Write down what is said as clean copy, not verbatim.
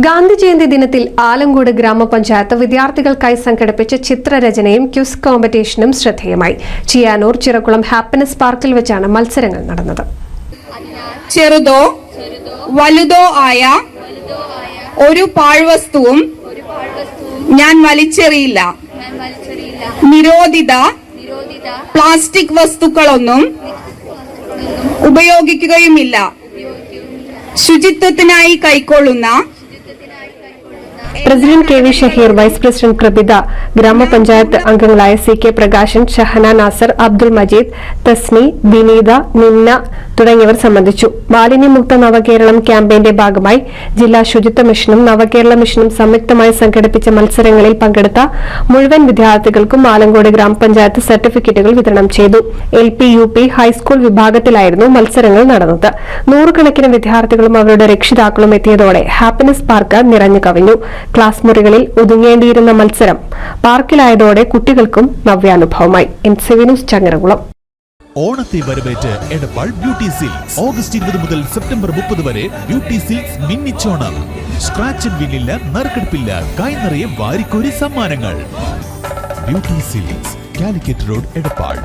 ഗാന്ധി ജയന്തി ദിനത്തിൽ ആലങ്കോട് ഗ്രാമപഞ്ചായത്ത് വിദ്യാർത്ഥികൾക്കായി സംഘടിപ്പിച്ച ചിത്രരചനയും ക്വിസ് കോമ്പറ്റീഷനും ശ്രദ്ധേയമായി. ചിയാനൂർ ചിറക്കുളം ഹാപ്പിനെസ് പാർക്കിൽ വെച്ചാണ് മത്സരങ്ങൾ നടന്നത്. ചെറുതോ വലുതോ ആയ ഒരു പാഴ്വസ്തുവും ഞാൻ വലിച്ചെറിയില്ല. നിരോധിത പ്ലാസ്റ്റിക് വസ്തുക്കളൊന്നും ഉപയോഗിക്കുകയുമില്ല. ശുചിത്വത്തിനായി കൈക്കൊള്ളുന്ന president K V Shaheer, vice president Prabitha, ഗ്രാമപഞ്ചായത്ത് അംഗങ്ങളായ സി കെ പ്രകാശൻ, ഷഹന നാസർ, അബ്ദുൾ മജീദ്, തസ്നി, വിനീത, നിന്ന തുടങ്ങിയവർ സംബന്ധിച്ചു. മാലിന്യമുക്ത നവകേരളം ക്യാമ്പയിന്റെ ഭാഗമായി ജില്ലാ ശുചിത്വ മിഷനും നവകേരള മിഷനും സംയുക്തമായി സംഘടിപ്പിച്ച മത്സരങ്ങളിൽ പങ്കെടുത്ത മുഴുവൻ വിദ്യാർത്ഥികൾക്കും ആലങ്കോട് ഗ്രാമപഞ്ചായത്ത് സർട്ടിഫിക്കറ്റുകൾ വിതരണം ചെയ്തു. LP, UP, ഹൈസ്കൂൾ വിഭാഗത്തിലായിരുന്നു മത്സരങ്ങൾ നടന്നത്. നൂറുകണക്കിന് വിദ്യാർത്ഥികളും അവരുടെ രക്ഷിതാക്കളും എത്തിയതോടെ ഹാപ്പിനെസ് പാർക്ക് നിറഞ്ഞു കവിഞ്ഞു. ക്ലാസ് മുറികളിൽ ഒതുങ്ങേണ്ടിയിരുന്ന മത്സരം പാർക്കിലായതോടെ കുട്ടികൾക്കും നവ്യാനുഭവമായി. NCV news, Changaramkulam. ഓണത്തെ വരവേറ്റ് എടപ്പാൾ ബ്യൂട്ടി സിൽക്സ്. ഓഗസ്റ്റ് 20 മുതൽ സെപ്റ്റംബർ 30 വരെ ബ്യൂട്ടി സിൽക്സ് മിന്നിച്ചോണം. സ്ക്രാച്ച് ആൻഡ് വിന്നില്ല, നറുക്കെടുപ്പില്ല, കൈ നിറയെ വാരിക്കോരി സമ്മാനങ്ങൾ. Beauty silks, Calicut road, Edappal.